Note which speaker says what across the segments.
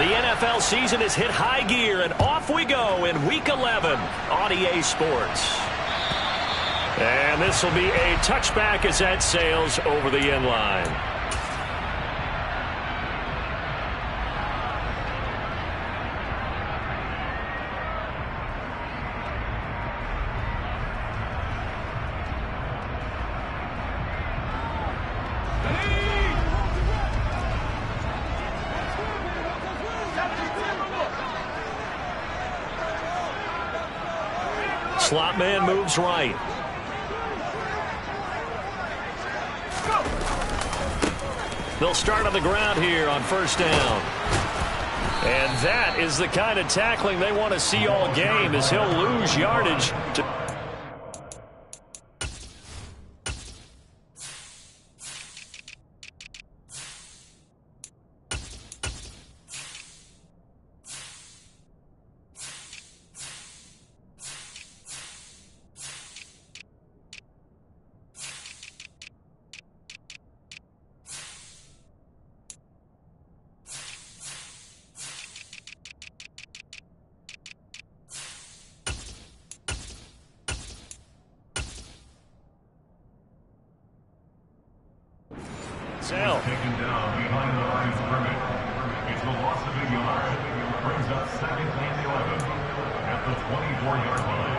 Speaker 1: The NFL season has hit high gear, and off we go in Week 11 on EA Sports. And this will be a touchback as that sails over the end line. Slot man moves right. They'll start on the ground here on first down. And that is the kind of tackling they want to see all game, as he'll lose yardage to
Speaker 2: taken down behind the line of scrimmage. It's the loss of a yard. Brings up second and 11 at the 24-yard line.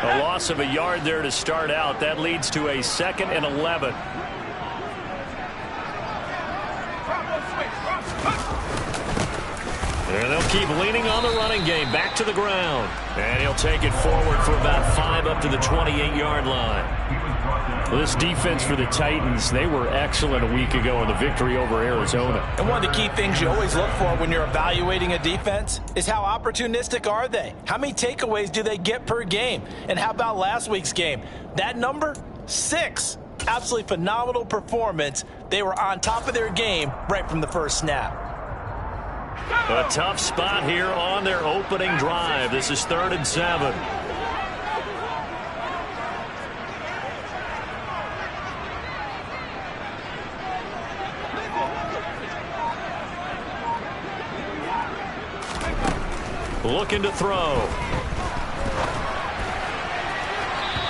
Speaker 1: a loss of a yard there to start out. That leads to a second and 11. And they'll keep leaning on the running game. Back to the ground. And he'll take it forward for about 5 up to the 28-yard line. Well, this defense for the Titans, they were excellent a week ago in the victory over Arizona.
Speaker 3: And one of the key things you always look for when you're evaluating a defense is how opportunistic are they? How many takeaways do they get per game? And how about last week's game? That number, 6. Absolutely phenomenal performance. They were on top of their game right from the first snap.
Speaker 1: A tough spot here on their opening drive. This is 3rd and 7. Looking to throw.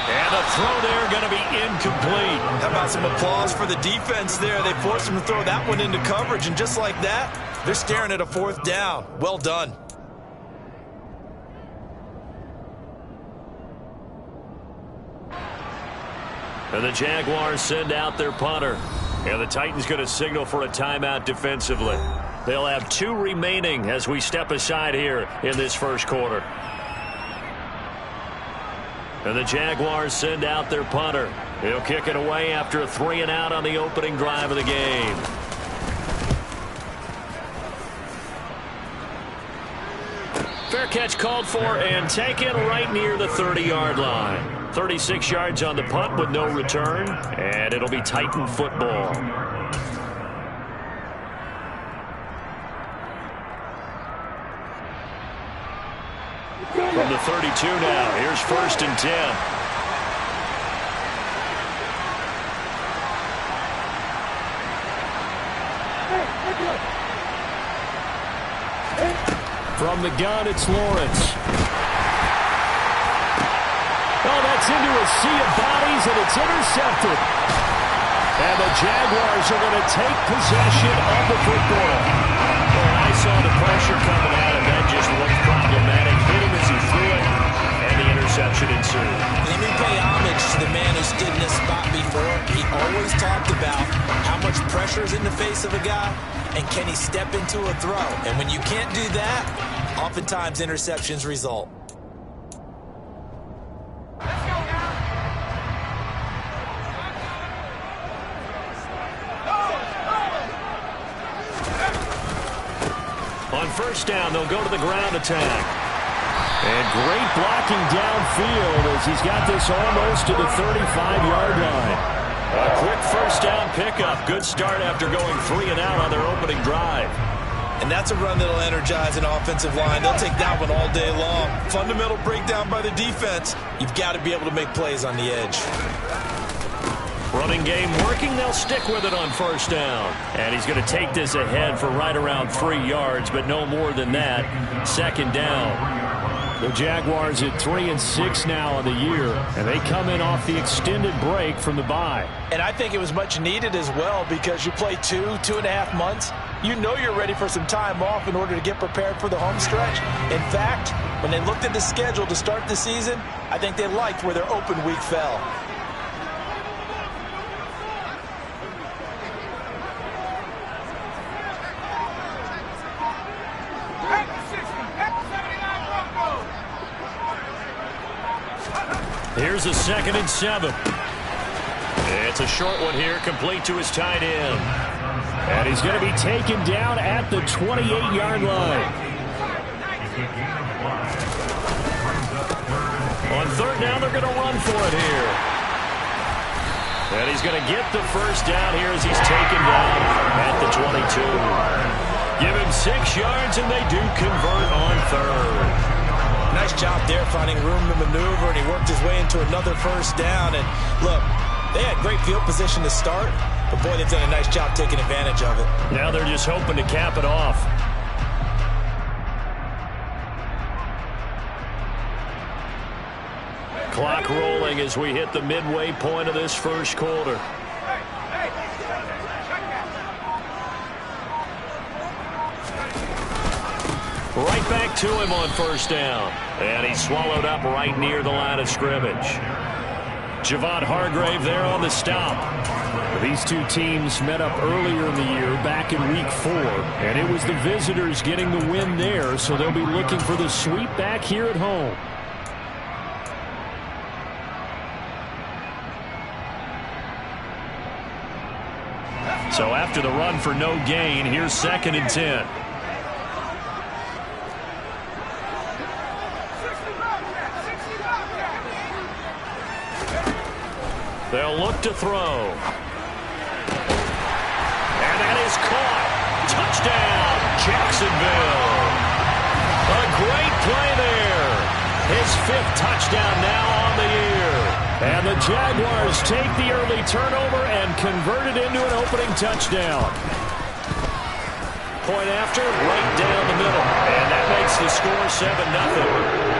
Speaker 1: And a throw there going to be incomplete.
Speaker 3: How about some applause for the defense there? They forced him to throw that one into coverage, and just like that, they're staring at a 4th down. Well done.
Speaker 1: And the Jaguars send out their punter. And the Titans going to signal for a timeout defensively. They'll have 2 remaining as we step aside here in this first quarter. And the Jaguars send out their punter. He'll kick it away after a 3 and out on the opening drive of the game. Fair catch called for and taken right near the 30-yard line. 36 yards on the punt with no return, and it'll be Titan football. From the 32 now, here's 1st and 10. From the gun, it's Lawrence. Oh, that's into a sea of bodies, and it's intercepted. And the Jaguars are going to take possession of the football. Well, I saw the pressure coming out, and that just looked problematic. Hit him as he threw it, and the interception ensued.
Speaker 3: Let me pay homage to the man who stood in this spot before. He always talked about how much pressure is in the face of a guy, and can he step into a throw. And when you can't do that, oftentimes interceptions result.
Speaker 1: On first down, they'll go to the ground attack. And great blocking downfield as he's got this almost to the 35-yard line. A quick first down pickup. Good start after going 3 and out on their opening drive.
Speaker 3: And that's a run that'll energize an offensive line. They'll take that one all day long. Fundamental breakdown by the defense. You've got to be able to make plays on the edge.
Speaker 1: Running game working. They'll stick with it on first down. And he's going to take this ahead for right around 3 yards, but no more than that. Second down. The Jaguars at 3-6 now on the year, and they come in off the extended break from the bye.
Speaker 3: And I think it was much needed as well because you play 2.5 months. You know you're ready for some time off in order to get prepared for the home stretch. In fact, when they looked at the schedule to start the season, I think they liked where their open week fell.
Speaker 1: Here's a 2nd and 7. It's a short one here, complete to his tight end. And he's going to be taken down at the 28-yard line. On third down, they're going to run for it here. And he's going to get the first down here as he's taken down at the 22. Give him 6 yards, and they do convert on third.
Speaker 3: Nice job there finding room to maneuver, and he worked his way into another first down. And look, they had great field position to start, but boy, they've done a nice job taking advantage of it.
Speaker 1: Now they're just hoping to cap it off. Clock rolling as we hit the midway point of this first quarter. Right back to him on first down. And he's swallowed up right near the line of scrimmage. Javon Hargrave there on the stop. These two teams met up earlier in the year, back in week 4. And it was the visitors getting the win there, so they'll be looking for the sweep back here at home. So after the run for no gain, here's 2nd and 10. They'll look to throw. And that is caught. Touchdown, Jacksonville. A great play there. His 5th touchdown now on the year. And the Jaguars take the early turnover and convert it into an opening touchdown. Point after, right down the middle. And that makes the score 7-0.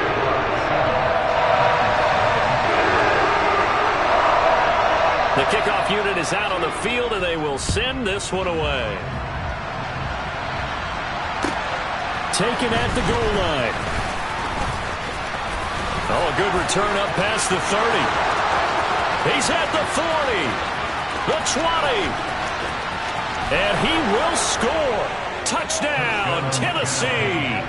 Speaker 1: The kickoff unit is out on the field, and they will send this one away. Taken at the goal line. Oh, a good return up past the 30. He's at the 40, the 20. And he will score. Touchdown, Tennessee.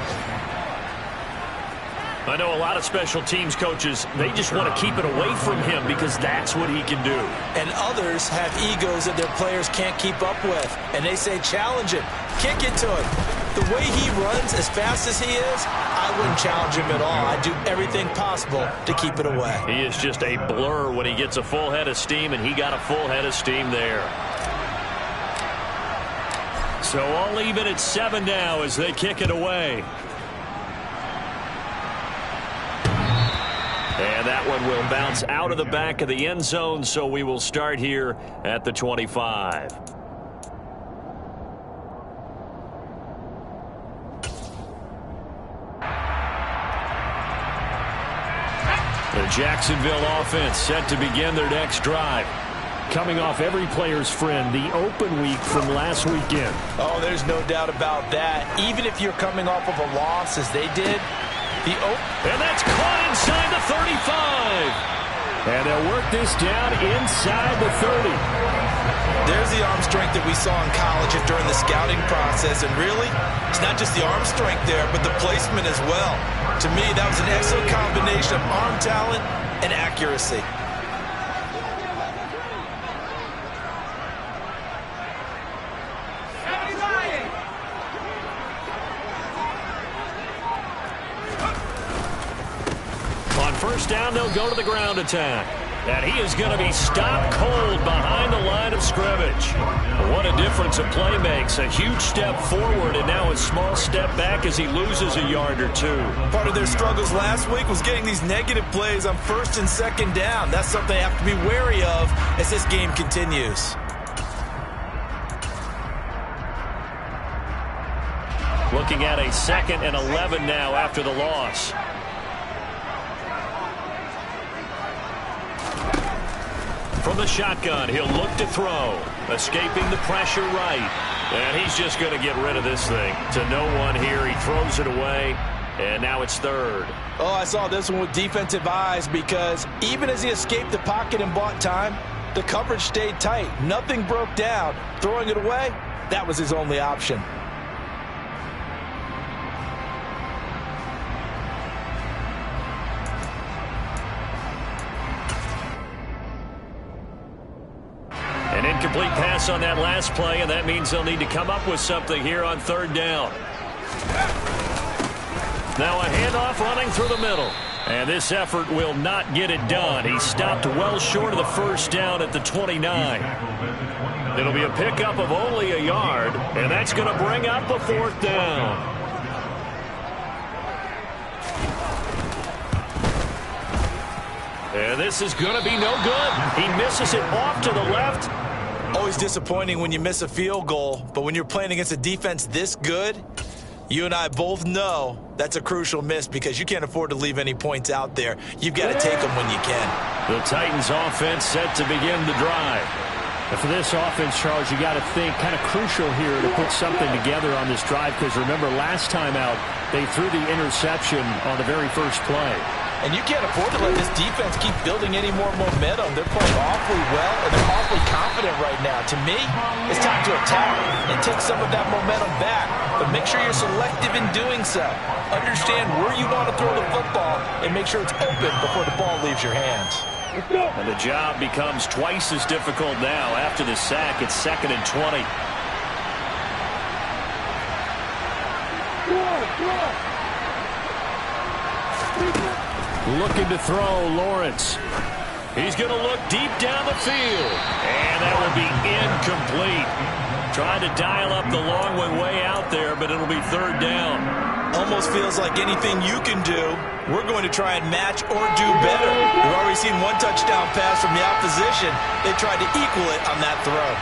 Speaker 1: I know a lot of special teams coaches, they just want to keep it away from him because that's what he can do.
Speaker 3: And others have egos that their players can't keep up with. And they say, challenge him, kick it to him. The way he runs as fast as he is, I wouldn't challenge him at all. I'd do everything possible to keep it away.
Speaker 1: He is just a blur when he gets a full head of steam, and he got a full head of steam there. So all even at 7 now as they kick it away. And that one will bounce out of the back of the end zone, so we will start here at the 25. The Jacksonville offense set to begin their next drive. Coming off every player's friend, the open week from last weekend.
Speaker 3: Oh, there's no doubt about that. Even if you're coming off of a loss as they did,
Speaker 1: and that's caught inside the 35. And they'll work this down inside the 30.
Speaker 3: There's the arm strength that we saw in college during the scouting process. And really, it's not just the arm strength there, but the placement as well. To me, that was an excellent combination of arm talent and accuracy.
Speaker 1: First down, they'll go to the ground attack. And he is going to be stopped cold behind the line of scrimmage. What a difference a play makes. A huge step forward and now a small step back as he loses a yard or two.
Speaker 3: Part of their struggles last week was getting these negative plays on 1st and 2nd down. That's something they have to be wary of as this game continues.
Speaker 1: Looking at a 2nd and 11 now after the loss. From the shotgun, he'll look to throw. Escaping the pressure right. And he's just going to get rid of this thing. To no one here. He throws it away. And now it's 3rd.
Speaker 3: Oh, I saw this one with defensive eyes because even as he escaped the pocket and bought time, the coverage stayed tight. Nothing broke down. Throwing it away, that was his only option.
Speaker 1: An incomplete pass on that last play, and that means they'll need to come up with something here on 3rd down. Now a handoff running through the middle. And this effort will not get it done. He stopped well short of the 1st down at the 29. It'll be a pickup of only a yard, and that's going to bring up a 4th down. And this is going to be no good. He misses it off to the left.
Speaker 3: Always disappointing when you miss a field goal, but when you're playing against a defense this good, you and I both know that's a crucial miss because you can't afford to leave any points out there. You've got to take them when you can.
Speaker 1: The Titans offense set to begin the drive.
Speaker 4: And for this offense, Charles, you got to think kind of crucial here to put something together on this drive because remember last time out they threw the interception on the very first play.
Speaker 3: And you can't afford to let this defense keep building any more momentum. They're playing awfully well, and they're awfully confident right now. To me, it's time to attack and take some of that momentum back. But make sure you're selective in doing so. Understand where you want to throw the football and make sure it's open before the ball leaves your hands.
Speaker 1: And the job becomes twice as difficult now after the sack. It's 2nd and 20. Looking to throw, Lawrence. He's going to look deep down the field. And that will be incomplete. Trying to dial up the long one way out there, but it'll be 3rd down.
Speaker 3: Almost feels like anything you can do, we're going to try and match or do better. We've already seen one touchdown pass from the opposition. They tried to equal it on that throw.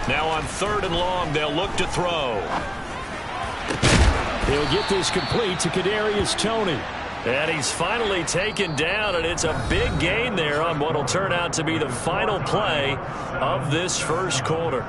Speaker 1: Now on 3rd and long, they'll look to throw.
Speaker 4: He'll get this complete to Kadarius Toney.
Speaker 1: And he's finally taken down, and it's a big gain there on what will turn out to be the final play of this first quarter.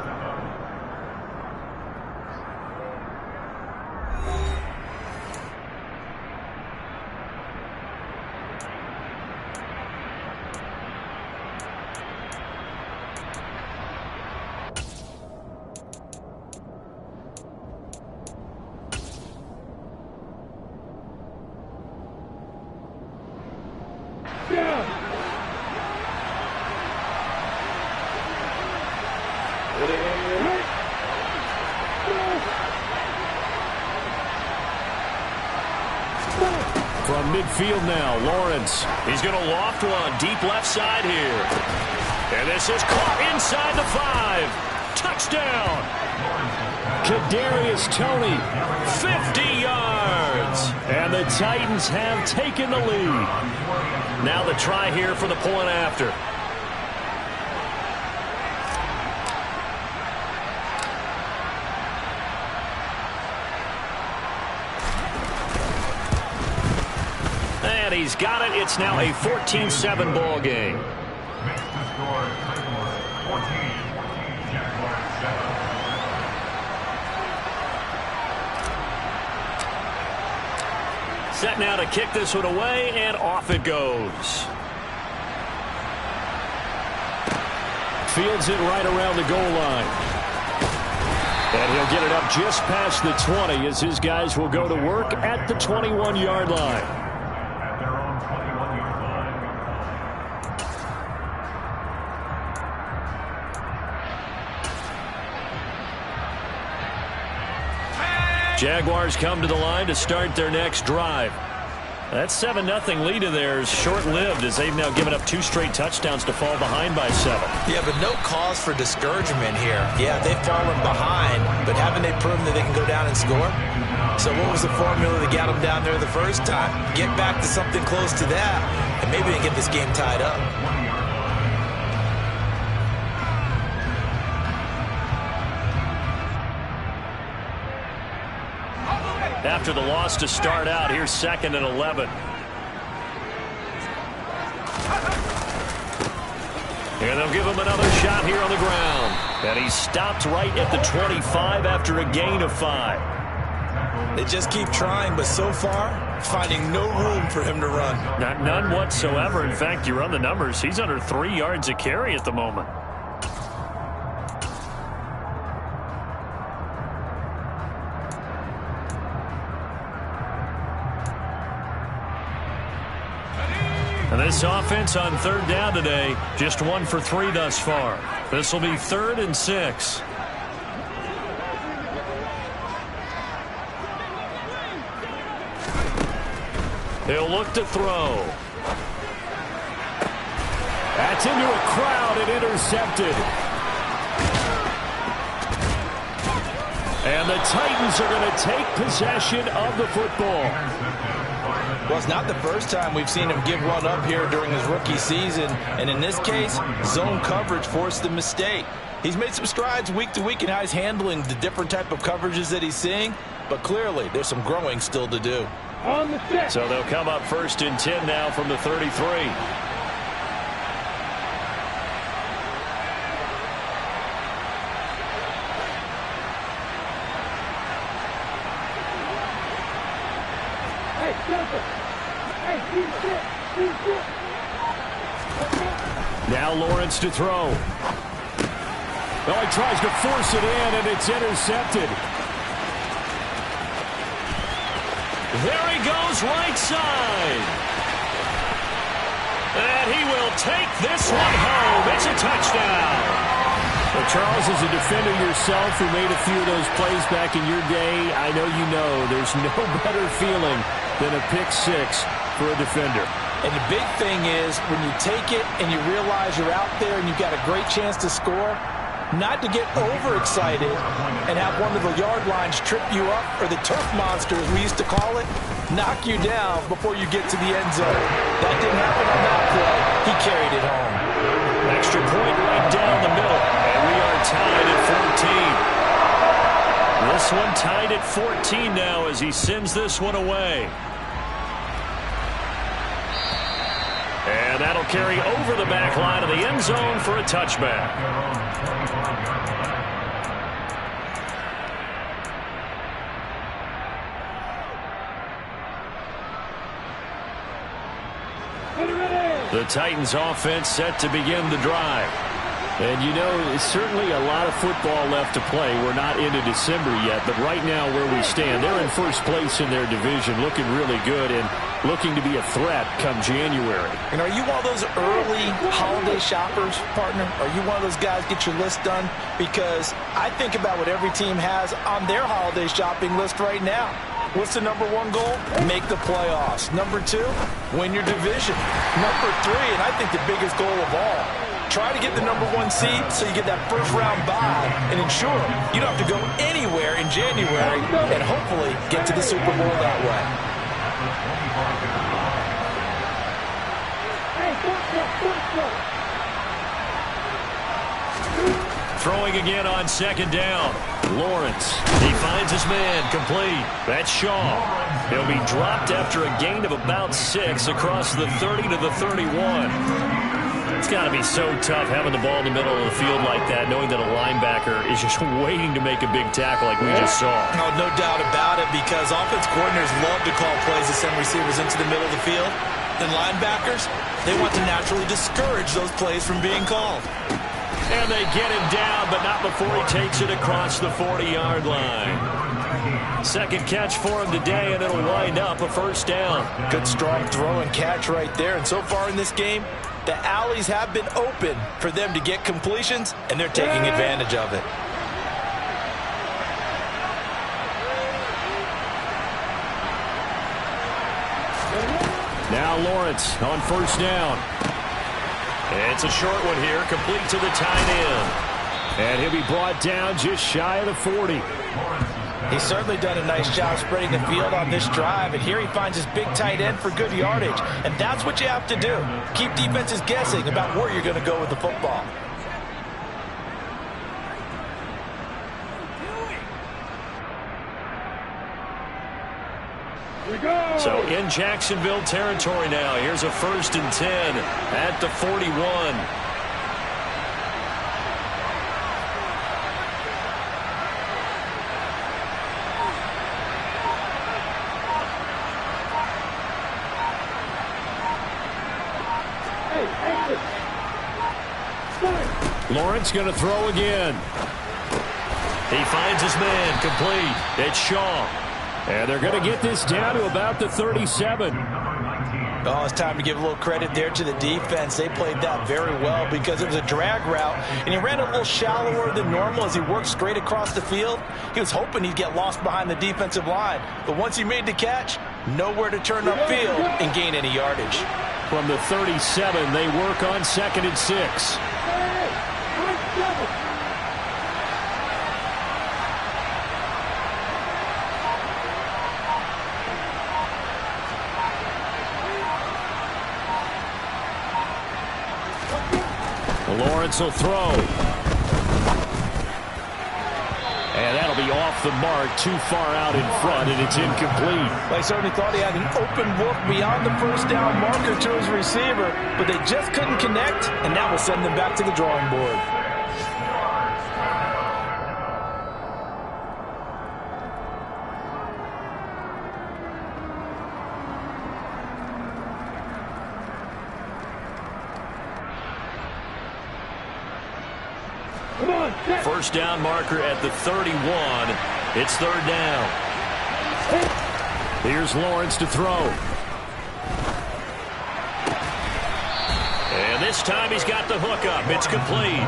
Speaker 1: From midfield now, Lawrence. He's going to loft one deep left side here. And this is caught inside the 5. Touchdown.
Speaker 4: Kadarius Toney,
Speaker 1: 50 yards.
Speaker 4: and the Titans have taken the lead.
Speaker 1: Now the try here for the point after. And he's got it. It's now a 14-7 ball game.
Speaker 2: Next to score, Titans 14, Jaguars 7.
Speaker 1: Set now to kick this one away, and off it goes.
Speaker 4: Fields it right around the goal line. And he'll get it up just past the 20 as his guys will go to work at the 21-yard line.
Speaker 2: At their own 21-yard line.
Speaker 4: Jaguars come to the line to start their next drive. That 7-0 lead of theirs short-lived as they've now given up 2 straight touchdowns to fall behind by 7.
Speaker 3: Yeah, but no cause for discouragement here. Yeah, they've fallen behind, but haven't they proven that they can go down and score? So what was the formula that got them down there the first time? Get back to something close to that, and maybe they get this game tied up.
Speaker 4: After the loss to start out, here's 2nd and 11. And they'll give him another shot here on the ground. And he's stopped right at the 25 after a gain of 5.
Speaker 3: They just keep trying, but so far, finding no room for him to run.
Speaker 4: None whatsoever. In fact, you run the numbers. He's under 3 yards a carry at the moment. And this offense on 3rd down today, just 1 for 3 thus far. This will be 3rd and 6. He'll look to throw.
Speaker 1: That's into a crowd and intercepted. And the Titans are going to take possession of the football.
Speaker 3: Well, it's not the first time we've seen him give one up here during his rookie season. And in this case, zone coverage forced the mistake. He's made some strides week to week in how he's handling the different type of coverages that he's seeing. But clearly, there's some growing still to do.
Speaker 4: So they'll come up 1st and 10 now from the 33. Now Lawrence to throw.
Speaker 1: Well, he tries to force it in, and it's intercepted.
Speaker 4: There he goes, right side. And he will take this one home. It's a touchdown.
Speaker 1: Well, Charles, as a defender yourself who made a few of those plays back in your day, I know you know there's no better feeling than a pick 6 for a defender.
Speaker 3: And the big thing is when you take it and you realize you're out there and you've got a great chance to score, not to get overexcited and have one of the yard lines trip you up, or the turf monster, as we used to call it, knock you down before you get to the end zone. That didn't happen on that play. He carried it home.
Speaker 4: Extra point right down the middle, and we are tied at 14. This one tied at 14 now as he sends this one away. And that'll carry over the back line of the end zone for a touchback. The Titans offense set to begin the drive.
Speaker 1: And you know, it's certainly a lot of football left to play. We're not into December yet, but right now where we stand, they're in first place in their division, looking really good and looking to be a threat come January.
Speaker 3: And are you one of those early holiday shoppers, partner? Are you one of those guys get your list done? Because I think about what every team has on their holiday shopping list right now. What's the number 1 goal? Make the playoffs. Number 2, win your division. Number 3, and I think the biggest goal of all, try to get the number 1 seed so you get that first round bye and ensure you don't have to go anywhere in January and hopefully get to the Super Bowl that way.
Speaker 4: Throwing again on 2nd down. Lawrence, he finds his man, complete. That's Shaw. He'll be dropped after a gain of about 6 across the 30 to the 31. It's got to be so tough having the ball in the middle of the field like that, knowing that a linebacker is just waiting to make a big tackle like we just saw.
Speaker 3: No doubt about it, because offense coordinators love to call plays to send receivers into the middle of the field. And linebackers, they want to naturally discourage those plays from being called.
Speaker 4: And they get him down, but not before he takes it across the 40-yard line. Second catch for him today, and it'll wind up a first down.
Speaker 3: Good, strong throw and catch right there. And so far in this game, the alleys have been open for them to get completions, and they're taking advantage of it.
Speaker 1: Now Lawrence on first down.
Speaker 4: It's a short one here, complete to the tight end.
Speaker 1: And he'll be brought down just shy of the 40.
Speaker 3: He's certainly done a nice job spreading the field on this drive, and here he finds his big tight end for good yardage. And that's what you have to do. Keep defenses guessing about where you're going to go with the football.
Speaker 4: So in Jacksonville territory now. Here's a 1st and 10 at the 41.
Speaker 1: Lawrence going to throw again.
Speaker 4: He finds his man, complete. It's Shaw.
Speaker 1: And they're going to get this down to about the 37.
Speaker 3: Oh, it's time to give a little credit there to the defense. They played that very well because it was a drag route, and he ran a little shallower than normal as he worked straight across the field. He was hoping he'd get lost behind the defensive line, but once he made the catch, nowhere to turn upfield and gain any yardage.
Speaker 1: From the 37, they work on 2nd and 6. Lawrence will throw. And that'll be off the mark, too far out in front, and it's incomplete.
Speaker 3: They certainly thought he had an open look beyond the first down marker to his receiver, but they just couldn't connect, and that will send them back to the drawing board.
Speaker 4: First down marker at the 31. It's 3rd down.
Speaker 1: Here's Lawrence to throw.
Speaker 4: And this time he's got the hook up. It's complete.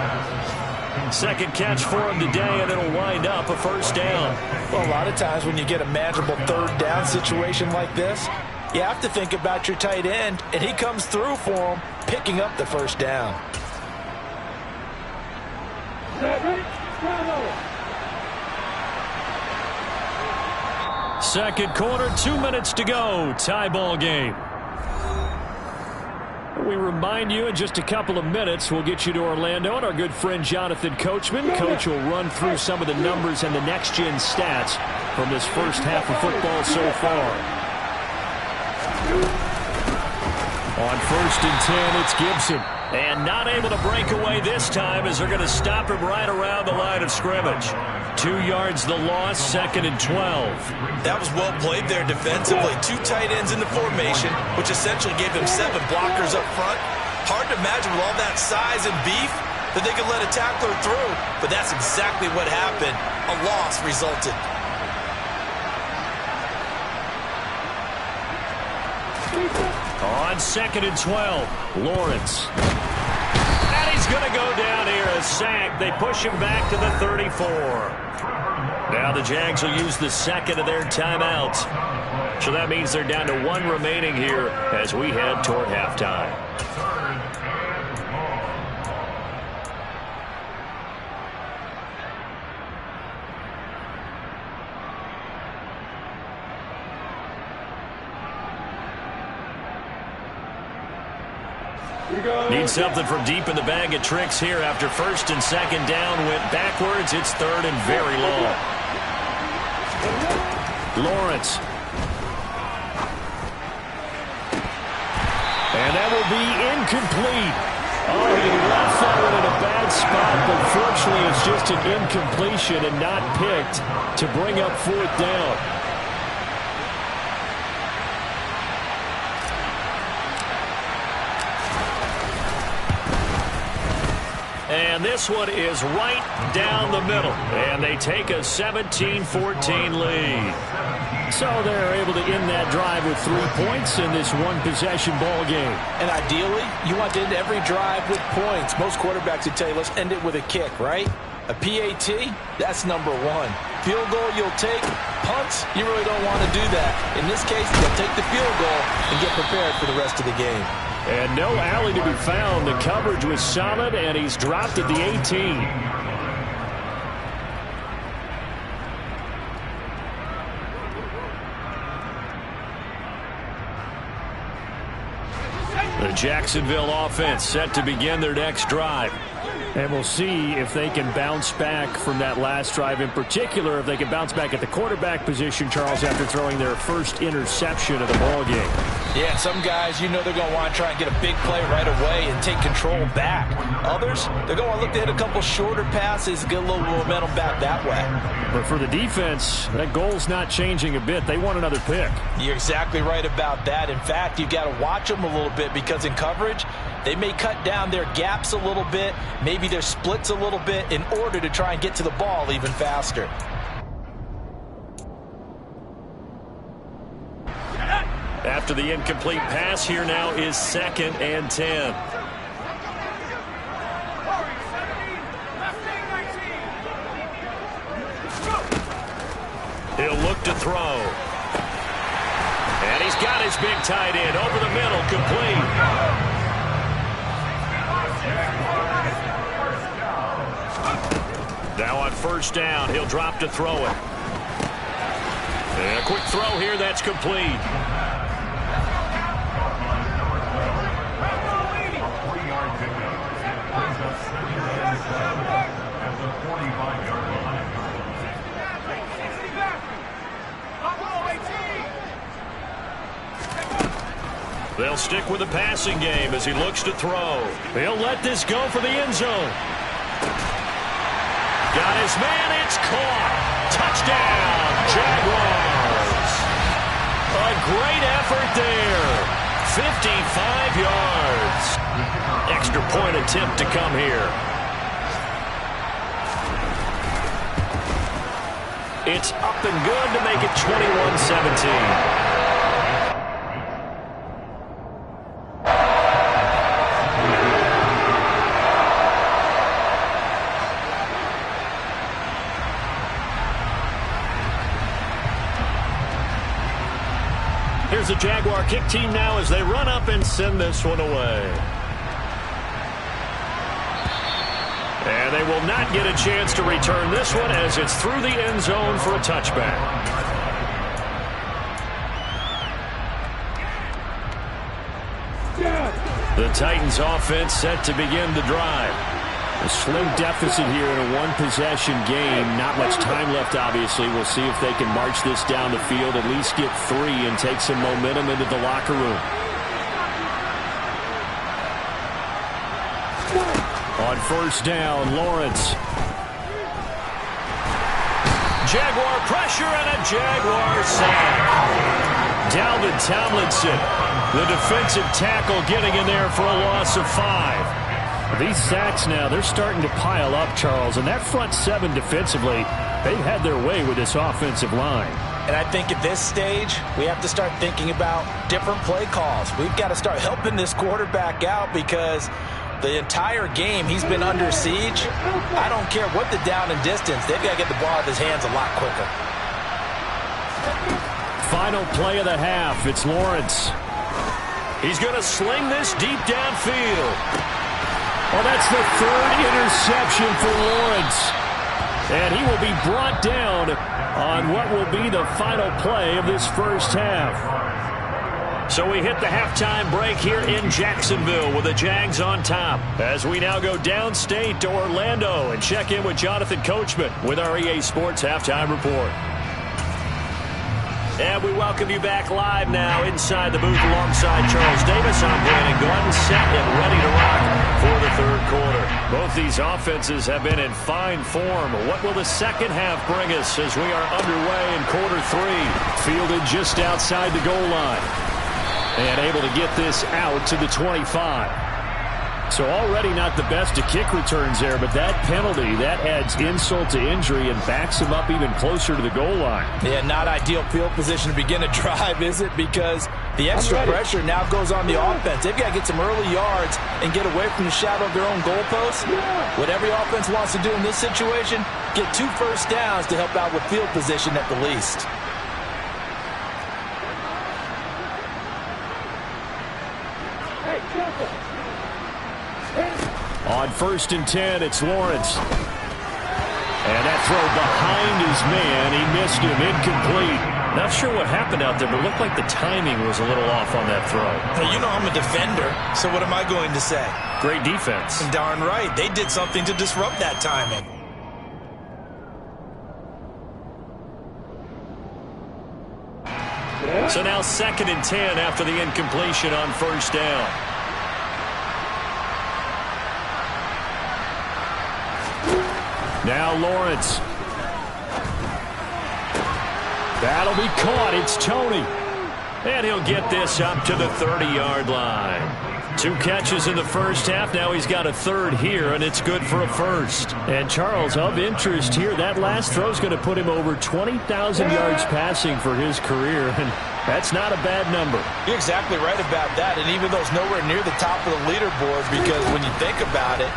Speaker 4: 2nd catch for him today, and it'll wind up a 1st down.
Speaker 3: Well, a lot of times when you get a manageable 3rd down situation like this, you have to think about your tight end, and he comes through for him, picking up the 1st down.
Speaker 1: Second quarter, 2 minutes to go. Tie ball game. We remind you in just a couple of minutes, we'll get you to Orlando and our good friend Jonathan Coachman. Coach will run through some of the numbers and the next-gen stats from this first half of football so far. On 1st and 10, it's Gibson.
Speaker 4: And not able to break away this time as they're going to stop him right around the line of scrimmage.
Speaker 1: 2 yards the loss, 2nd and 12.
Speaker 3: That was well played there defensively. 2 tight ends in the formation, which essentially gave them 7 blockers up front. Hard to imagine with all that size and beef that they could let a tackler through, but that's exactly what happened. A loss resulted.
Speaker 4: On 2nd and 12, Lawrence. And he's going to go down here, a sack. They push him back to the 34. Now the Jags will use the 2nd of their timeouts. So that means they're down to 1 remaining here as we head toward halftime. Need something from deep in the bag of tricks here after 1st and 2nd down. Went backwards. It's 3rd and very long.
Speaker 1: Lawrence. And that will be incomplete. Oh, he left that one in a bad spot, but fortunately it's just an incompletion and not picked to bring up 4th down.
Speaker 4: And this one is right down the middle. And they take a 17-14 lead.
Speaker 1: So they're able to end that drive with 3 points in this one-possession ball game.
Speaker 3: And ideally, you want to end every drive with points. Most quarterbacks would tell you, let's end it with a kick, right? A PAT, that's number 1. field goal you'll take. Punts, you really don't want to do that. In this case, they'll take the field goal and get prepared for the rest of the game.
Speaker 4: And no alley to be found. The coverage was solid, and he's dropped at the 18. The Jacksonville offense set to begin their next drive. And we'll see if they can bounce back from that last drive, in particular if they can bounce back at the quarterback position, Charles, after throwing their first interception of the ball game.
Speaker 3: Yeah, some guys, you know they're going to want to try and get a big play right away and take control back. Others, they're going to look to hit a couple shorter passes, get a little momentum back that way.
Speaker 4: But for the defense, that goal's not changing a bit. They want another pick.
Speaker 3: You're exactly right about that. In fact, you've got to watch them a little bit because in coverage, they may cut down their gaps a little bit, maybe their splits a little bit in order to try and get to the ball even faster.
Speaker 4: After the incomplete pass, here now is 2nd and 10. He'll look to throw. And he's got his big tight end over the middle, complete. Now on 1st down, he'll drop to throw it. And a quick throw here, that's complete. They'll stick with the passing game as he looks to throw. He'll let this go for the end zone. Got his man, it's caught. Touchdown, Jaguars. A great effort there. 55 yards. Extra point attempt to come here. It's up and good to make it 21-17. Here's the Jaguar kick team now as they run up and send this one away. And they will not get a chance to return this one as it's through the end zone for a touchback. The Titans offense set to begin the drive. A slim deficit here in a one-possession game. Not much time left, obviously. We'll see if they can march this down the field, at least get 3, and take some momentum into the locker room. On 1st down, Lawrence. Jaguar pressure and a Jaguar sack. Dalvin Tomlinson, the defensive tackle, getting in there for a loss of 5. These sacks now, they're starting to pile up, Charles, and that front 7 defensively, they've had their way with this offensive line.
Speaker 3: And I think at this stage, we have to start thinking about different play calls. We've got to start helping this quarterback out because the entire game he's been under siege. I don't care what the down and distance, they've got to get the ball out of his hands a lot quicker.
Speaker 4: Final play of the half, it's Lawrence. He's going to sling this deep downfield. Well, that's the 3rd interception for Lawrence. And he will be brought down on what will be the final play of this first half. So we hit the halftime break here in Jacksonville with the Jags on top. As we now go downstate to Orlando and check in with Jonathan Coachman with our EA Sports Halftime Report. And we welcome you back live now inside the booth alongside Charles Davis. I'm Brandon Gordon, set and ready to rock for the 3rd quarter. Both these offenses have been in fine form. What will the second half bring us as we are underway in quarter 3? Fielded just outside the goal line. And able to get this out to the 25.
Speaker 1: So already not the best of kick returns there, but that penalty, that adds insult to injury and backs him up even closer to the goal line.
Speaker 3: Yeah, not ideal field position to begin a drive, is it? Because the extra pressure now goes on the offense. They've got to get some early yards and get away from the shadow of their own goalposts. What every offense wants to do in this situation, get 2 first downs to help out with field position at the least.
Speaker 1: On 1st and 10, it's Lawrence. And that throw behind his man, he missed him, incomplete.
Speaker 4: Not sure what happened out there, but it looked like the timing was a little off on that throw.
Speaker 3: Hey, you know I'm a defender, so what am I going to say?
Speaker 4: Great defense.
Speaker 3: And darn right, they did something to disrupt that timing.
Speaker 4: So now 2nd and 10 after the incompletion on 1st down.
Speaker 1: Now Lawrence. That'll be caught. It's Tony.
Speaker 4: And he'll get this up to the 30-yard line. 2 catches in the first half. Now he's got a 3rd here, and it's good for a 1st.
Speaker 1: And Charles, of interest here, that last throw is going to put him over 20,000 yards passing for his career, and that's not a bad number.
Speaker 3: You're exactly right about that, and even though it's nowhere near the top of the leaderboard, because when you think about it,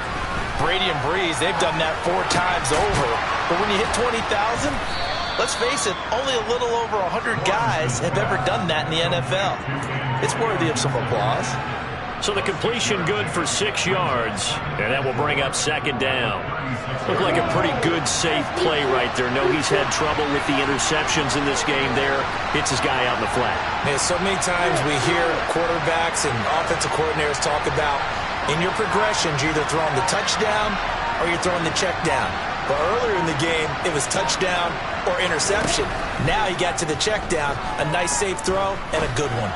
Speaker 3: Brady and Breeze, they've done that 4 times over. But when you hit 20,000, let's face it, only a little over 100 guys have ever done that in the NFL. It's worthy of some applause.
Speaker 4: So the completion good for 6 yards, and that will bring up 2nd down. Looked like a pretty good, safe play right there. No, he's had trouble with the interceptions in this game there. Hits his guy out in the flat.
Speaker 3: Man, so many times we hear quarterbacks and offensive coordinators talk about in your progressions, you're either throwing the touchdown or you're throwing the check down. But earlier in the game, it was touchdown or interception. Now he got to the check down, a nice safe throw, and a good one.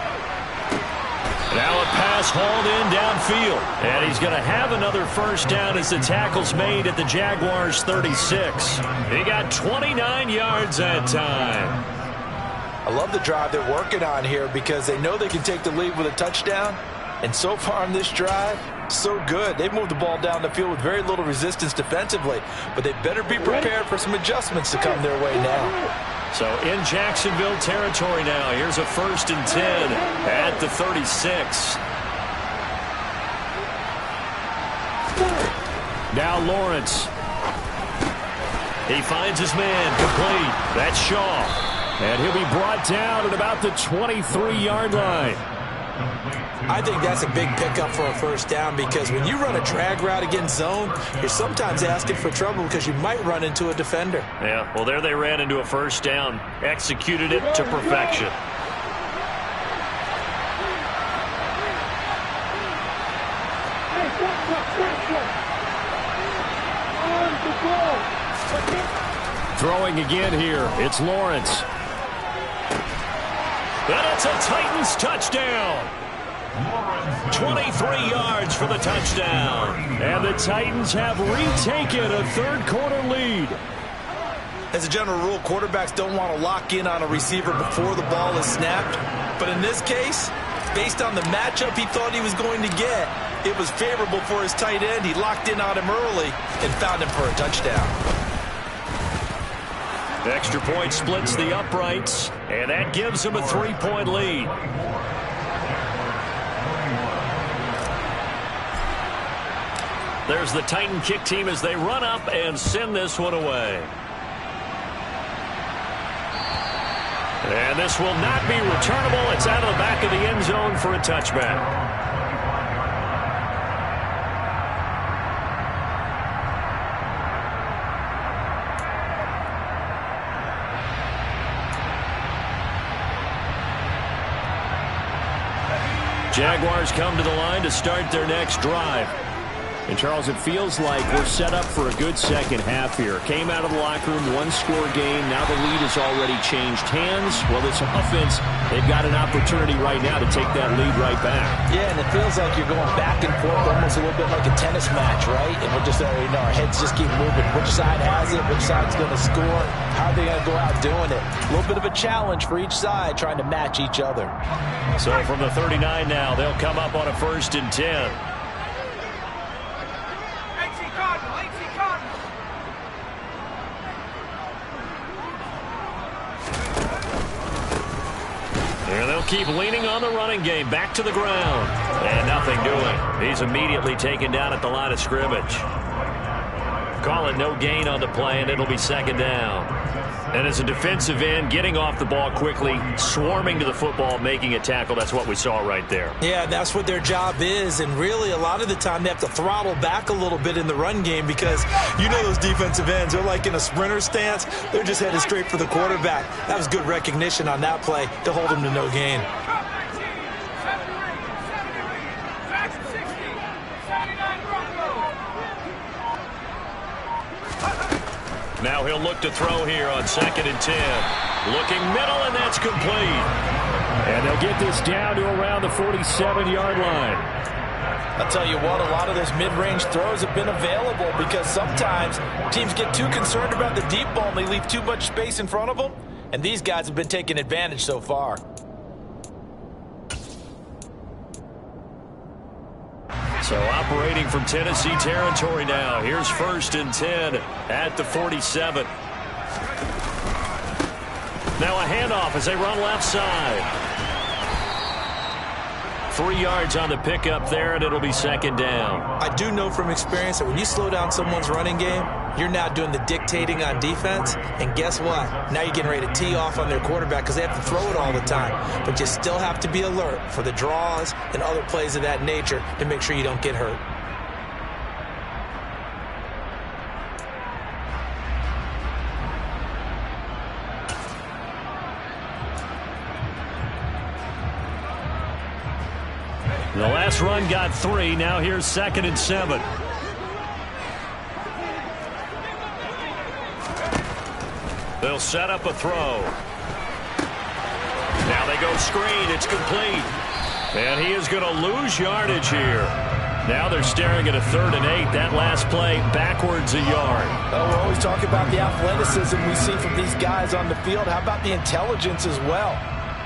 Speaker 4: Now a pass hauled in downfield. And he's going to have another 1st down as the tackle's made at the Jaguars' 36. He got 29 yards that time.
Speaker 3: I love the drive they're working on here because they know they can take the lead with a touchdown. And so far on this drive, so good. They've moved the ball down the field with very little resistance defensively. But they better be prepared for some adjustments to come their way now.
Speaker 4: So in Jacksonville territory now. Here's a 1st and 10 at the 36.
Speaker 1: Now Lawrence.
Speaker 4: He finds his man complete. That's Shaw.
Speaker 1: And he'll be brought down at about the 23-yard line.
Speaker 3: I think that's a big pickup for a 1st down because when you run a drag route against zone, you're sometimes asking for trouble because you might run into a defender.
Speaker 4: Yeah, well, there they ran into a 1st down. Executed it to perfection.
Speaker 1: Throwing again here, it's Lawrence.
Speaker 4: And it's a Titans touchdown. 23 yards for the touchdown.
Speaker 1: And the Titans have retaken a 3rd quarter lead.
Speaker 3: As a general rule, quarterbacks don't want to lock in on a receiver before the ball is snapped. But in this case, based on the matchup he thought he was going to get, it was favorable for his tight end. He locked in on him early and found him for a touchdown.
Speaker 4: The extra point splits the uprights, and that gives him a 3-point lead. There's the Titan kick team as they run up and send this one away. And this will not be returnable. It's out of the back of the end zone for a touchback. Jaguars come to the line to start their next drive.
Speaker 1: And, Charles, it feels like we're set up for a good second half here. Came out of the locker room, 1-score game. Now the lead has already changed hands. Well, this offense, they've got an opportunity right now to take that lead right back.
Speaker 3: Yeah, and it feels like you're going back and forth almost a little bit like a tennis match, right? And we're just, our heads just keep moving. Which side has it? Which side's going to score? How are they going to go out doing it? A little bit of a challenge for each side trying to match each other.
Speaker 4: So from the 39 now, they'll come up on a 1st and 10. And they'll keep leaning on the running game. Back to the ground. And nothing doing. He's immediately taken down at the line of scrimmage. Call it no gain on the play, and it'll be second down. And as a defensive end, getting off the ball quickly, swarming to the football, making a tackle, that's what we saw right there.
Speaker 3: Yeah, that's what their job is, and really a lot of the time they have to throttle back a little bit in the run game because you know those defensive ends, they're like in a sprinter stance. They're just headed straight for the quarterback. That was good recognition on that play to hold them to no gain.
Speaker 4: Now he'll look to throw here on 2nd and 10. Looking middle, and that's complete.
Speaker 1: And they'll get this down to around the 47-yard line.
Speaker 3: I'll tell you what, a lot of those mid-range throws have been available because sometimes teams get too concerned about the deep ball and they leave too much space in front of them. And these guys have been taking advantage so far.
Speaker 4: So operating from Tennessee territory now. Here's 1st and 10 at the 47. Now a handoff as they run left side. 3 yards on the pickup there, and it'll be second down.
Speaker 3: I do know from experience that when you slow down someone's running game, you're now doing the dictating on defense. And guess what? Now you're getting ready to tee off on their quarterback because they have to throw it all the time. But you still have to be alert for the draws and other plays of that nature to make sure you don't get hurt.
Speaker 4: The last run got 3. Now here's 2nd and 7. They'll set up a throw. Now they go screen. It's complete. And he is going to lose yardage here. Now they're staring at a 3rd and 8. That last play backwards a yard.
Speaker 3: Oh, we're always talking about the athleticism we see from these guys on the field. How about the intelligence as well?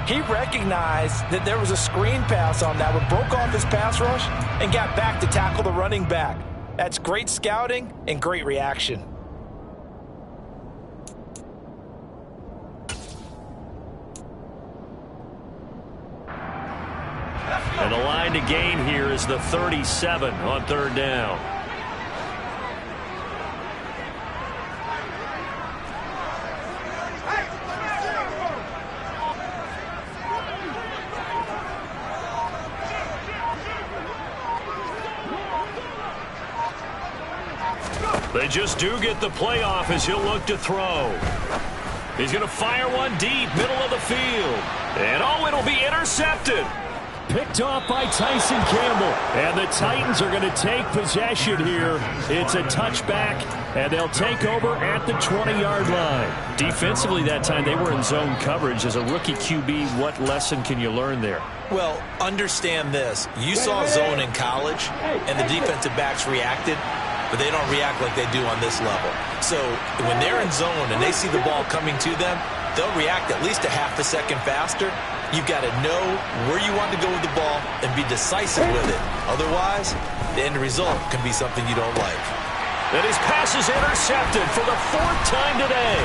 Speaker 3: He recognized that there was a screen pass on that one, broke off his pass rush, and got back to tackle the running back. That's great scouting and great reaction.
Speaker 4: And the line to gain here is the 37 on 3rd down. They just do get the playoff as he'll look to throw. He's going to fire one deep, middle of the field. And oh, it'll be intercepted.
Speaker 1: Picked off by Tyson Campbell. And the Titans are going to take possession here. It's a touchback, and they'll take over at the 20-yard line.
Speaker 4: Defensively that time, they were in zone coverage. As a rookie QB, what lesson can you learn there?
Speaker 3: Well, understand this. You saw zone in college, and the defensive backs reacted, but they don't react like they do on this level. So when they're in zone and they see the ball coming to them, they'll react at least a half a second faster. You've got to know where you want to go with the ball and be decisive with it. Otherwise, the end result can be something you don't like.
Speaker 4: And his pass is intercepted for the 4th time today.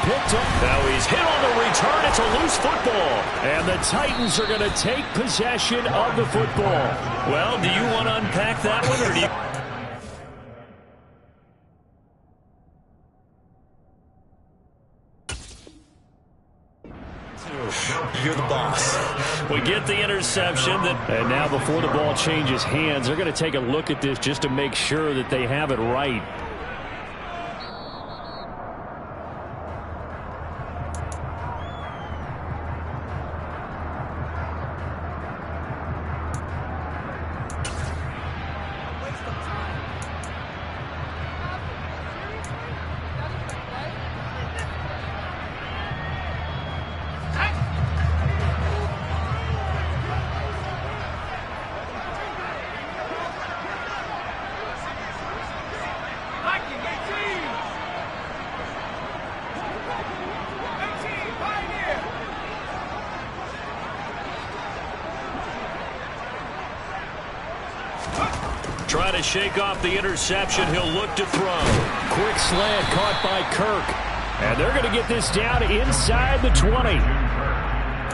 Speaker 1: Picked up.
Speaker 4: Now he's hit on the return. It's a loose football.
Speaker 1: And the Titans are going to take possession of the football.
Speaker 4: Well, do you want to unpack that one, or do you...
Speaker 3: You're the boss.
Speaker 4: We get the interception.
Speaker 1: And now before the ball changes hands, they're going to take a look at this just to make sure that they have it right.
Speaker 4: Trying to shake off the interception. He'll look to throw.
Speaker 1: Quick slant caught by Kirk. And they're going to get this down inside the 20.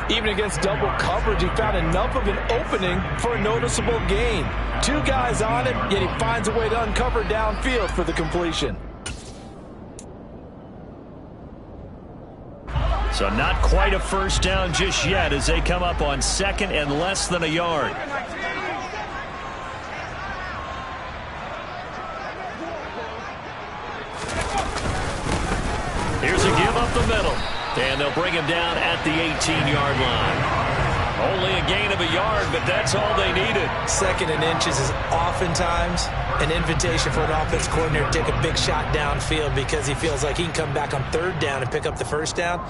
Speaker 3: Even against double coverage, he found enough of an opening for a noticeable gain. 2 guys on it, yet he finds a way to uncover downfield for the completion.
Speaker 4: So not quite a first down just yet as they come up on 2nd and less than a yard. Here's a give up the middle. And they'll bring him down at the 18-yard line. Only a gain of a yard, but that's all they needed.
Speaker 3: 2nd and inches is oftentimes an invitation for an offense coordinator to take a big shot downfield because he feels like he can come back on 3rd down and pick up the first down.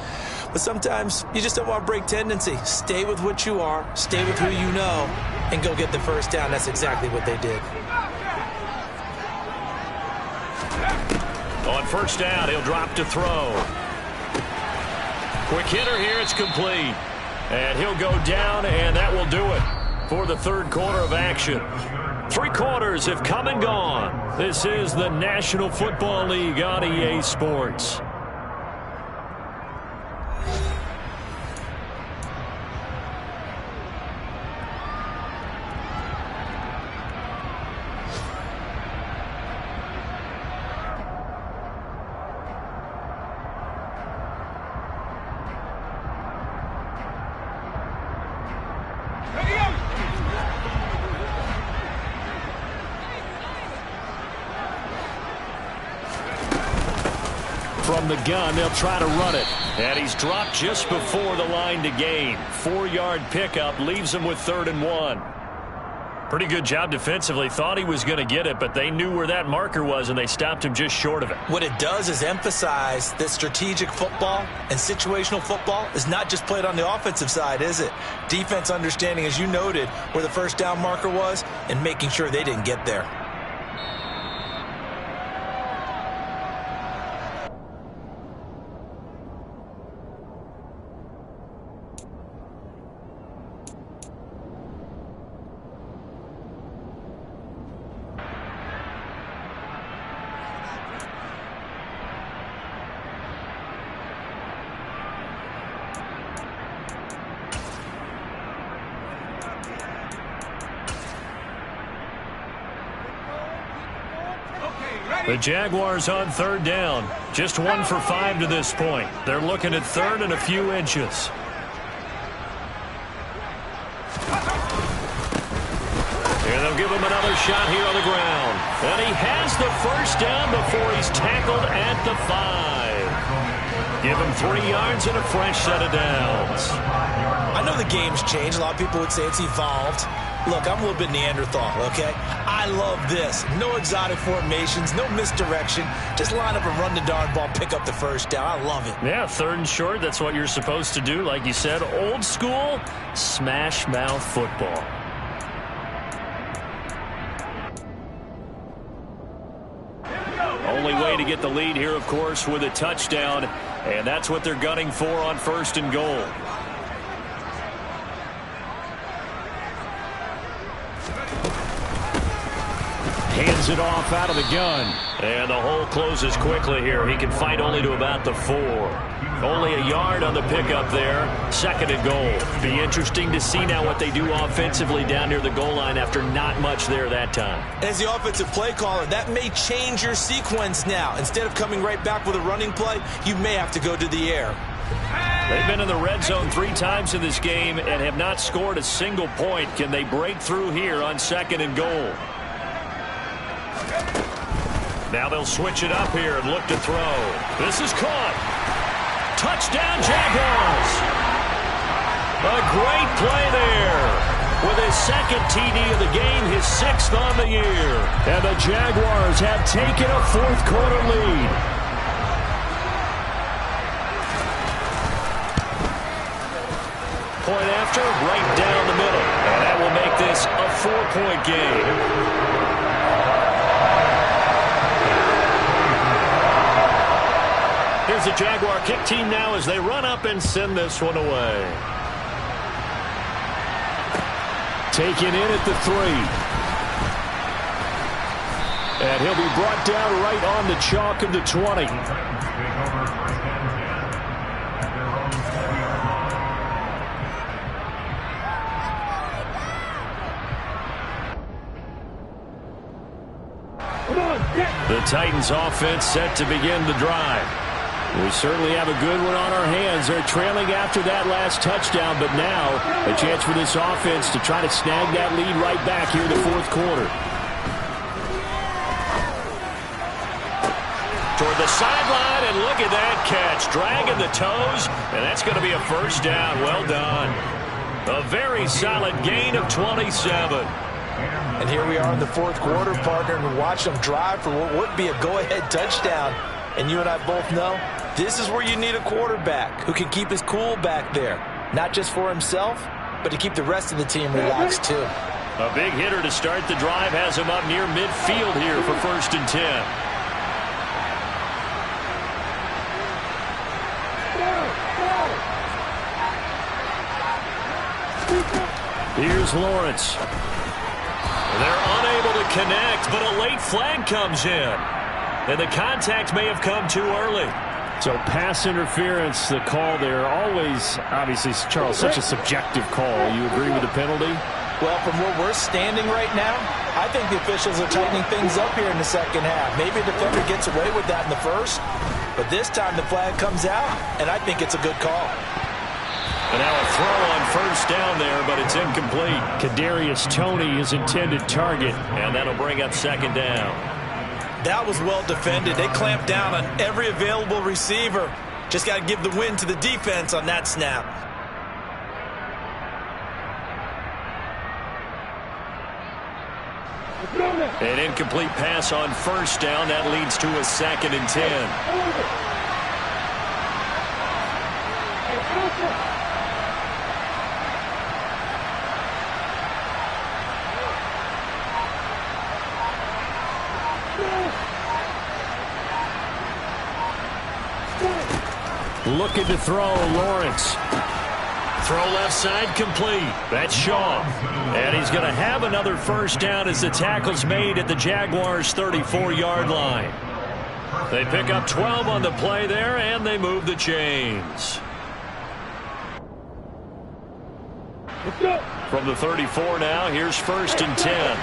Speaker 3: But sometimes you just don't want to break tendency. Stay with what you are, stay with who you know, and go get the first down. That's exactly what they did.
Speaker 4: On 1st down, he'll drop to throw. Quick hitter here, it's complete. And he'll go down, and that will do it for the 3rd quarter of action. 3 quarters have come and gone. This is the National Football League on EA Sports. From the gun, they'll try to run it. And he's dropped just before the line to gain. 4-yard pickup leaves him with 3rd and 1. Pretty good job defensively. Thought he was going to get it, but they knew where that marker was, and they stopped him just short of it.
Speaker 3: What it does is emphasize that strategic football and situational football is not just played on the offensive side, is it? Defense understanding, as you noted, where the first down marker was and making sure they didn't get there.
Speaker 4: The Jaguars on 3rd down. Just 1 for 5 to this point. They're looking at 3rd and a few inches. And they'll give him another shot here on the ground. And he has the first down before he's tackled at the 5. Give him 3 yards and a fresh set of downs.
Speaker 3: I know the game's changed. A lot of people would say it's evolved. Look, I'm a little bit Neanderthal, okay? I love this. No exotic formations, no misdirection. Just line up and run the darn ball, pick up the first down. I love it.
Speaker 4: Yeah, 3rd and short, that's what you're supposed to do. Like you said, old school, smash mouth football. Only way to get the lead here, of course, with a touchdown. And that's what they're gunning for on 1st and goal. Hands it off out of the gun. And the hole closes quickly here. He can fight only to about the 4. Only a yard on the pickup there. 2nd and goal. Be interesting to see now what they do offensively down near the goal line after not much there that time.
Speaker 3: As the offensive play caller, that may change your sequence now. Instead of coming right back with a running play, you may have to go to the air.
Speaker 4: They've been in the red zone 3 times in this game and have not scored a single point. Can they break through here on 2nd and goal? Now they'll switch it up here and look to throw. This is caught. Touchdown, Jaguars. A great play there. With his 2nd TD of the game, his 6th on the year. And the Jaguars have taken a 4th quarter lead. Point after, right down the middle. And that will make this a 4-point game. Here's the Jaguar kick team now as they run up and send this one away. Taken in at the 3. And he'll be brought down right on the chalk of the 20. The Titans offense set to begin the drive. We certainly have a good one on our hands. They're trailing after that last touchdown, but now a chance for this offense to try to snag that lead right back here in the fourth quarter. Toward the sideline, and look at that catch. Dragging the toes, and that's going to be a first down. Well done. A very solid gain of 27.
Speaker 3: And here we are in the fourth quarter, partner, and watch them drive for what would be a go-ahead touchdown. And you and I both know this is where you need a quarterback who can keep his cool back there. Not just for himself, but to keep the rest of the team relaxed too.
Speaker 4: A big hitter to start the drive has him up near midfield here for 1st and 10. Here's Lawrence. They're unable to connect, but a late flag comes in. And the contact may have come too early. So pass interference, the call there. Always, obviously, Charles, such a subjective call. You agree with the penalty?
Speaker 3: Well, from where we're standing right now, I think the officials are tightening things up here in the second half. Maybe a defender gets away with that in the first, but this time the flag comes out, and I think it's a good call.
Speaker 4: And now a throw on 1st down there, but it's incomplete. Kadarius Toney, his intended target, and that'll bring up 2nd down.
Speaker 3: That was well defended. They clamped down on every available receiver. Just got to give the win to the defense on that snap.
Speaker 4: An incomplete pass on 1st down. That leads to a 2nd and 10. Looking to throw, Lawrence. Throw left side complete. That's Shaw. And he's going to have another 1st down as the tackle's made at the Jaguars' 34-yard line. They pick up 12 on the play there, and they move the chains.
Speaker 1: Let's go.
Speaker 4: From the 34 now, here's 1st and 10.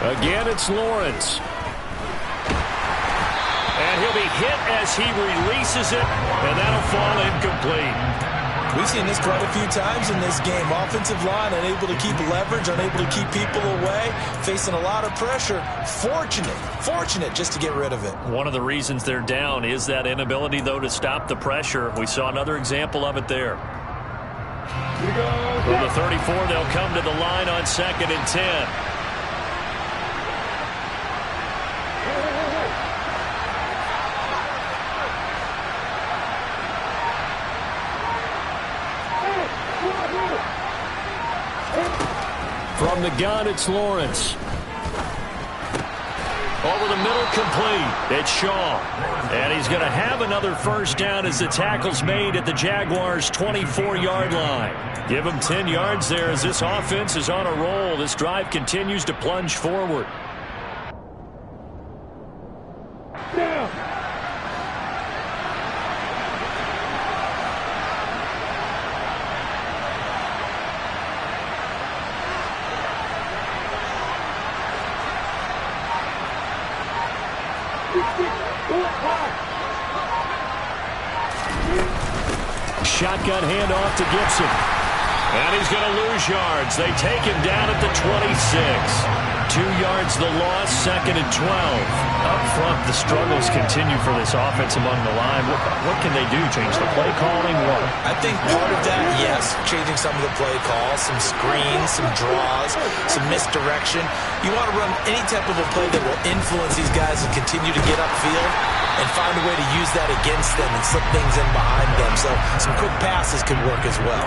Speaker 4: Again, it's Lawrence. And he'll be hit as he releases it, and that'll fall incomplete.
Speaker 3: We've seen this quite a few times in this game. Offensive line unable to keep leverage, unable to keep people away, facing a lot of pressure. Fortunate just to get rid of it.
Speaker 4: One of the reasons they're down is that inability, though, to stop the pressure. We saw another example of it there. From the 34, they'll come to the line on 2nd and 10. From the gun, it's Lawrence. Over the middle, complete. It's Shaw. And he's going to have another 1st down as the tackle's made at the Jaguars' 24-yard line. Give him 10 yards there as this offense is on a roll. This drive continues to plunge forward. Shotgun handoff to Gibson. And he's going to lose yards. They take him down at the 26. 2 yards the loss, 2nd and 12. Up front, the struggles continue for this offense among the line. What can they do? Change the play calling? What?
Speaker 3: I think part of that, yes, changing some of the play calls, some screens, some draws, some misdirection. You want to run any type of a play that will influence these guys and continue to get upfield and find a way to use that against them and slip things in behind them. So some quick passes could work as well.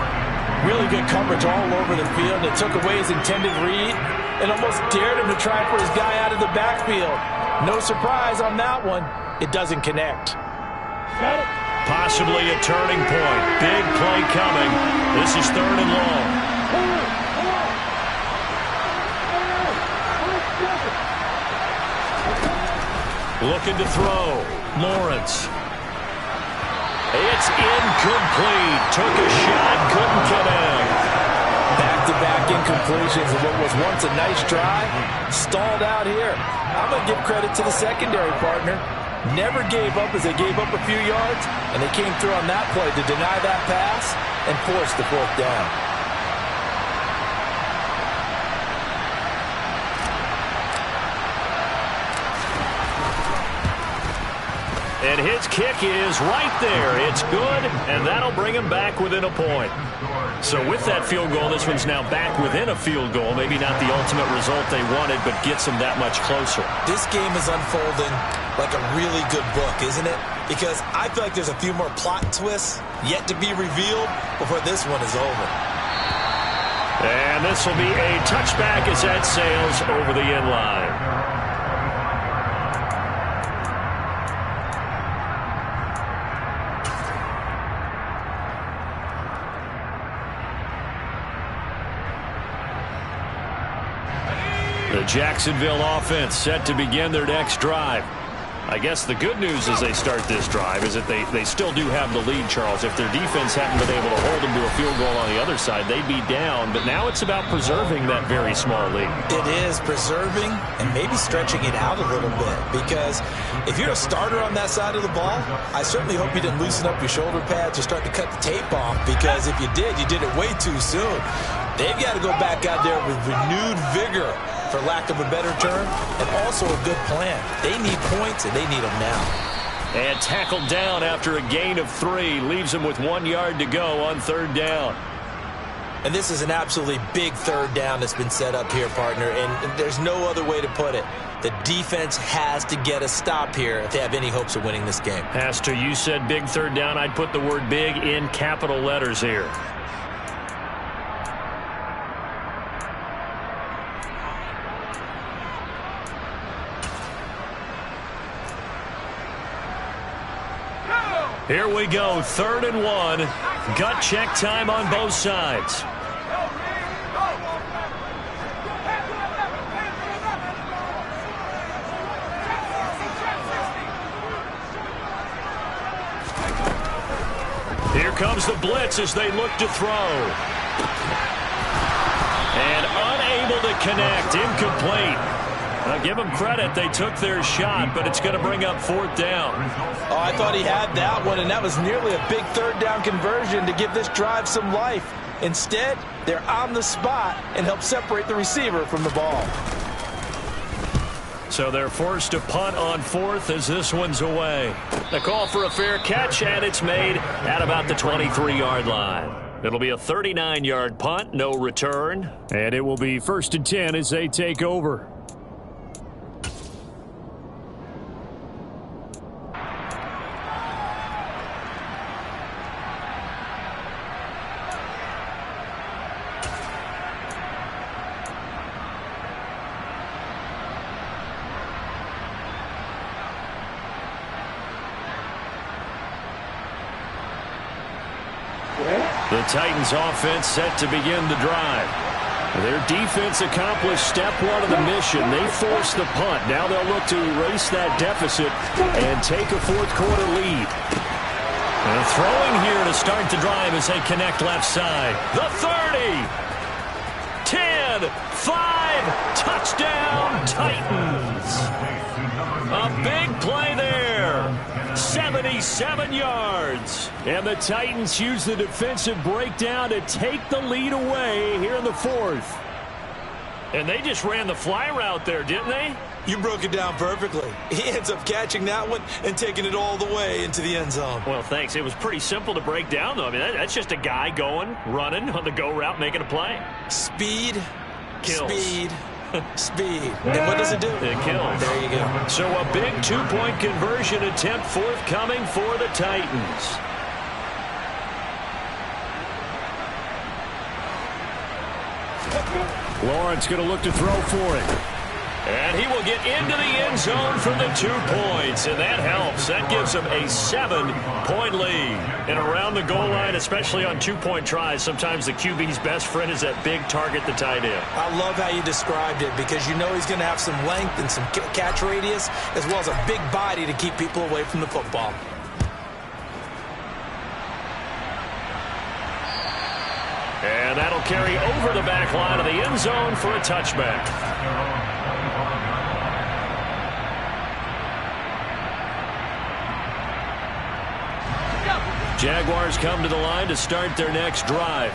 Speaker 3: Really good coverage all over the field. It took away his intended read and almost dared him to try for his guy out of the backfield. No surprise on that one. It doesn't connect.
Speaker 4: Possibly a turning point. Big play coming. This is 3rd and long. Looking to throw. Lawrence. It's incomplete. Took a shot, couldn't connect.
Speaker 3: Back-to-back incompletions of what was once a nice try. Stalled out here. I'm going to give credit to the secondary partner. Never gave up as they gave up a few yards, and they came through on that play to deny that pass and force the fourth down.
Speaker 4: And his kick is right there. It's good, and that'll bring him back within a point. So with that field goal, this one's now back within a field goal. Maybe not the ultimate result they wanted, but gets them that much closer.
Speaker 3: This game is unfolding like a really good book, isn't it? Because I feel like there's a few more plot twists yet to be revealed before this one is over.
Speaker 4: And this will be a touchback as that sails over the end line. The Jacksonville offense set to begin their next drive. I guess the good news as they start this drive is that they still do have the lead, Charles. If their defense hadn't been able to hold them to a field goal on the other side, they'd be down. But now it's about preserving that very small lead.
Speaker 3: It is preserving and maybe stretching it out a little bit. Because if you're a starter on that side of the ball, I certainly hope you didn't loosen up your shoulder pads or start to cut the tape off. Because if you did it way too soon. They've got to go back out there with renewed vigor, for lack of a better term, and also a good plan. They need points, and they need them now.
Speaker 4: And tackled down after a gain of 3. Leaves them with 1 yard to go on third down.
Speaker 3: And this is an absolutely big third down that's been set up here, partner, and there's no other way to put it. The defense has to get a stop here if they have any hopes of winning this game.
Speaker 4: Pastor, you said big third down. I'd put the word big in capital letters here. Here we go, 3rd and 1. Gut check time on both sides. Here comes the blitz as they look to throw. And unable to connect, incomplete. I'll give them credit. They took their shot, but it's going to bring up 4th down.
Speaker 3: Oh, I thought he had that one, and that was nearly a big third down conversion to give this drive some life. Instead, they're on the spot and help separate the receiver from the ball.
Speaker 4: So they're forced to punt on 4th as this one's away. The call for a fair catch, and it's made at about the 23-yard line. It'll be a 39-yard punt, no return. And it will be 1st and 10 as they take over. The Titans offense set to begin the drive. Their defense accomplished step 1 of the mission. They forced the punt. Now they'll look to erase that deficit and take a 4th quarter lead. And throwing here to start the drive as they connect left side. The 30, 10, 5, touchdown Titans. A big play there. 77 yards. And the Titans use the defensive breakdown to take the lead away here in the 4th. And they just ran the fly route there, didn't they?
Speaker 3: You broke it down perfectly. He ends up catching that one and taking it all the way into the end zone.
Speaker 4: Well, thanks. It was pretty simple to break down, though. I mean, that's just a guy going, running on the go route, making a play.
Speaker 3: Speed,
Speaker 4: kills.
Speaker 3: Speed, speed. And what does it do?
Speaker 4: It kills.
Speaker 3: There you go.
Speaker 4: So a big 2-point conversion attempt forthcoming for the Titans. Lawrence going to look to throw for it. And he will get into the end zone for the 2 points, and that helps. That gives him a 7-point lead. And around the goal line, especially on 2-point tries, sometimes the QB's best friend is that big target, the tight end.
Speaker 3: I love how you described it because you know he's going to have some length and some catch radius as well as a big body to keep people away from the football.
Speaker 4: And that'll carry over the back line of the end zone for a touchback. Jaguars come to the line to start their next drive.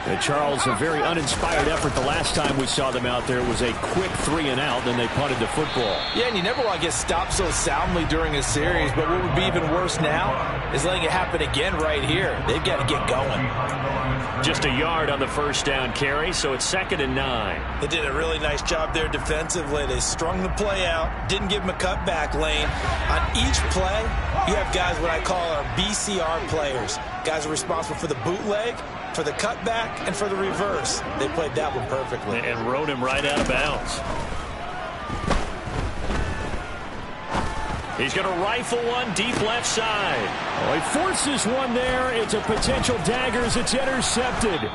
Speaker 1: And Charles, a very uninspired effort the last time we saw them out there. It was a quick 3-and-out, then they punted the football.
Speaker 3: Yeah, and you never want to get stopped so soundly during a series, but what would be even worse now is letting it happen again right here. They've got to get going.
Speaker 4: Just a yard on the first down carry, so it's 2nd and 9.
Speaker 3: They did a really nice job there defensively. They strung the play out, didn't give him a cutback lane. On each play, you have guys what I call our BCR players. Guys are responsible for the bootleg, for the cutback, and for the reverse. They played that one perfectly.
Speaker 4: And rode him right out of bounds. He's going to rifle one deep left side.
Speaker 1: Oh, he forces one there. It's a potential dagger as it's intercepted.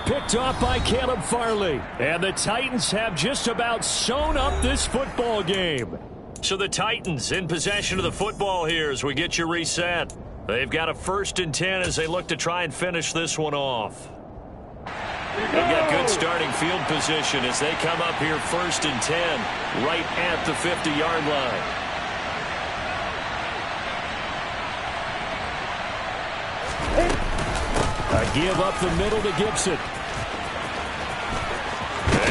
Speaker 1: Picked off by Caleb Farley. And the Titans have just about sewn up this football game.
Speaker 4: So the Titans in possession of the football here as we get you reset. They've got a 1st and 10 as they look to try and finish this one off. They've got good starting field position as they come up here 1st and 10 right at the 50-yard line.
Speaker 1: A give up the middle to Gibson.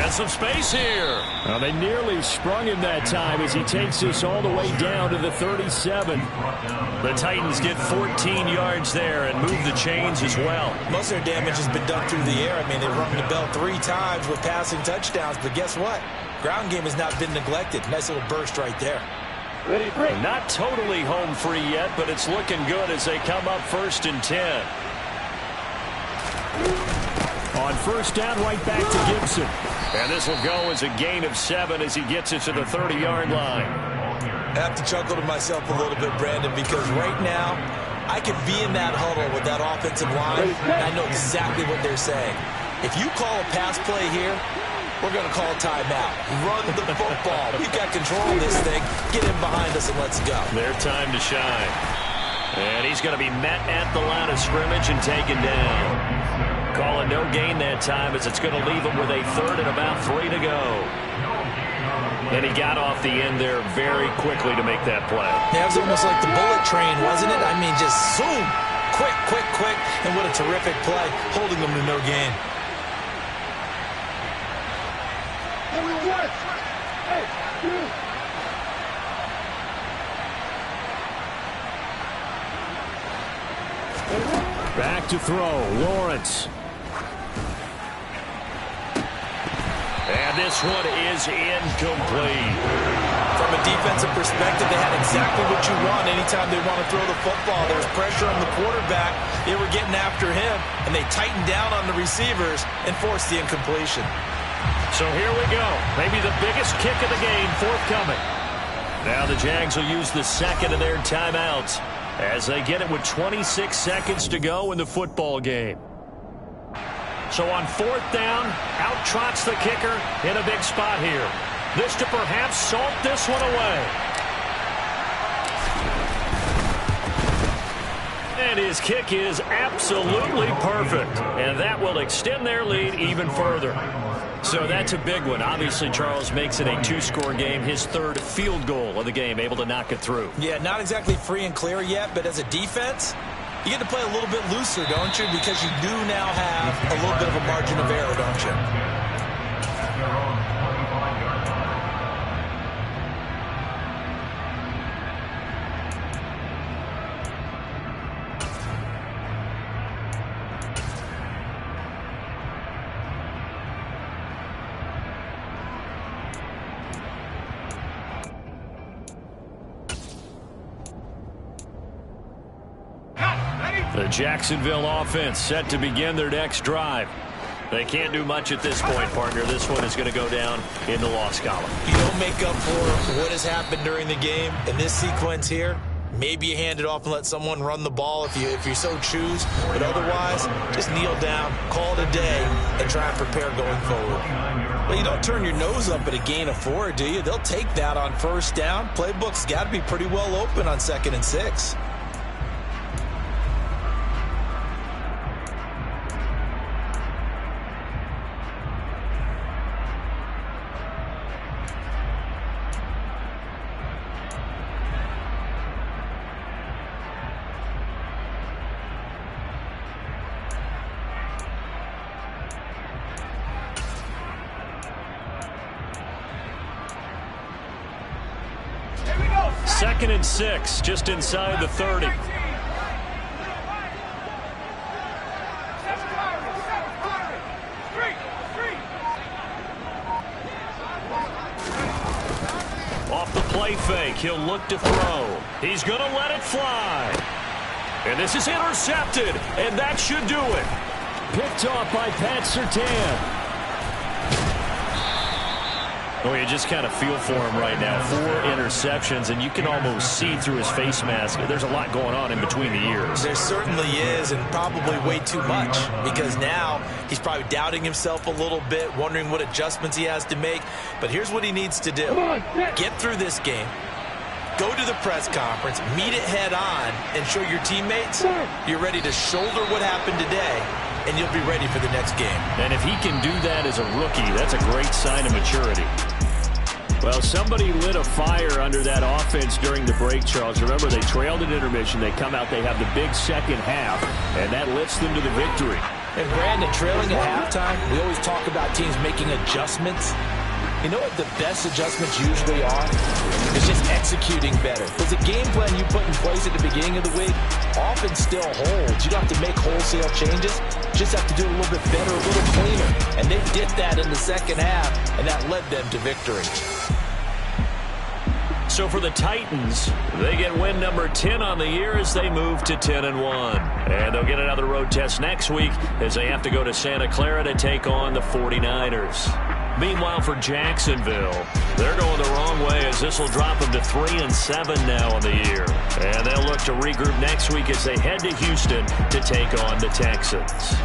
Speaker 4: And some space here.
Speaker 1: Well, they nearly sprung him that time as he takes this all the way down to the 37.
Speaker 4: The Titans get 14 yards there and move the chains as well.
Speaker 3: Most of their damage has been done through the air. I mean, they've rung the bell 3 times with passing touchdowns, but guess what? Ground game has not been neglected. Nice little burst right there.
Speaker 4: Not totally home free yet, but it's looking good as they come up 1st and 10.
Speaker 1: On 1st down, right back to Gibson.
Speaker 4: And this will go as a gain of 7 as he gets it to the 30-yard line.
Speaker 3: I have to chuckle to myself a little bit, Brandon, because right now I could be in that huddle with that offensive line, and I know exactly what they're saying. If you call a pass play here, we're going to call a timeout. Run the football. We've got control of this thing. Get in behind us and let's go.
Speaker 4: Their time to shine. And he's going to be met at the line of scrimmage and taken down. Call it no gain that time as it's going to leave him with a 3rd and about 3 to go. And he got off the end there very quickly to make that play.
Speaker 3: Yeah, it was almost like the bullet train, wasn't it? I mean, just zoom. Quick, quick, quick. And what a terrific play, holding them to no gain.
Speaker 1: Back to throw, Lawrence.
Speaker 4: And this one is incomplete.
Speaker 3: From a defensive perspective, they had exactly what you want anytime they want to throw the football. There's pressure on the quarterback. They were getting after him, and they tightened down on the receivers and forced the incompletion.
Speaker 4: So here we go. Maybe the biggest kick of the game forthcoming. Now the Jags will use the 2nd of their timeouts as they get it with 26 seconds to go in the football game. So on 4th down, out trots the kicker in a big spot here. This to perhaps salt this one away. And his kick is absolutely perfect. And that will extend their lead even further. So that's a big one. Obviously, Charles makes it a 2-score game. His 3rd field goal of the game, able to knock it through.
Speaker 3: Yeah, not exactly free and clear yet, but as a defense, you get to play a little bit looser, don't you? Because you do now have a little bit of a margin of error, don't you?
Speaker 4: The Jacksonville offense set to begin their next drive. They can't do much at this point, partner. This one is going to go down in the loss column.
Speaker 3: You don't make up for what has happened during the game. In this sequence here, maybe you hand it off and let someone run the ball if you so choose. But otherwise, just kneel down, call it a day, and try and prepare going forward. Well, you don't turn your nose up at a gain of 4, do you? They'll take that on first down. Playbook's got to be pretty well open on 2nd and 6.
Speaker 4: Second and 6, just inside the 30. Off the play fake, he'll look to throw. He's going to let it fly. And this is intercepted, and that should do it.
Speaker 1: Picked off by Pat Surtain.
Speaker 4: Oh, you just kind of feel for him right now. 4 interceptions, and you can almost see through his face mask. There's a lot going on in between the ears.
Speaker 3: There certainly is, and probably way too much, because now he's probably doubting himself a little bit, wondering what adjustments he has to make. But here's what he needs to do. Get through this game. Go to the press conference, meet it head on, and show your teammates you're ready to shoulder what happened today, and you'll be ready for the next game.
Speaker 4: And if he can do that as a rookie, that's a great sign of maturity. Well, somebody lit a fire under that offense during the break, Charles. Remember, they trailed at intermission. They come out, they have the big second half, and that lifts them to the victory.
Speaker 3: And Brandon, trailing at halftime, we always talk about teams making adjustments. You know what the best adjustments usually are? It's just executing better. Because the game plan you put in place at the beginning of the week often still holds. You don't have to make wholesale changes. You just have to do it a little bit better, a little cleaner. And they did that in the second half, and that led them to victory.
Speaker 4: So for the Titans, they get win number 10 on the year as they move to 10-1. And they'll get another road test next week as they have to go to Santa Clara to take on the 49ers. Meanwhile, for Jacksonville, they're going the wrong way as this will drop them to 3-7 now on the year. And they'll look to regroup next week as they head to Houston to take on the Texans.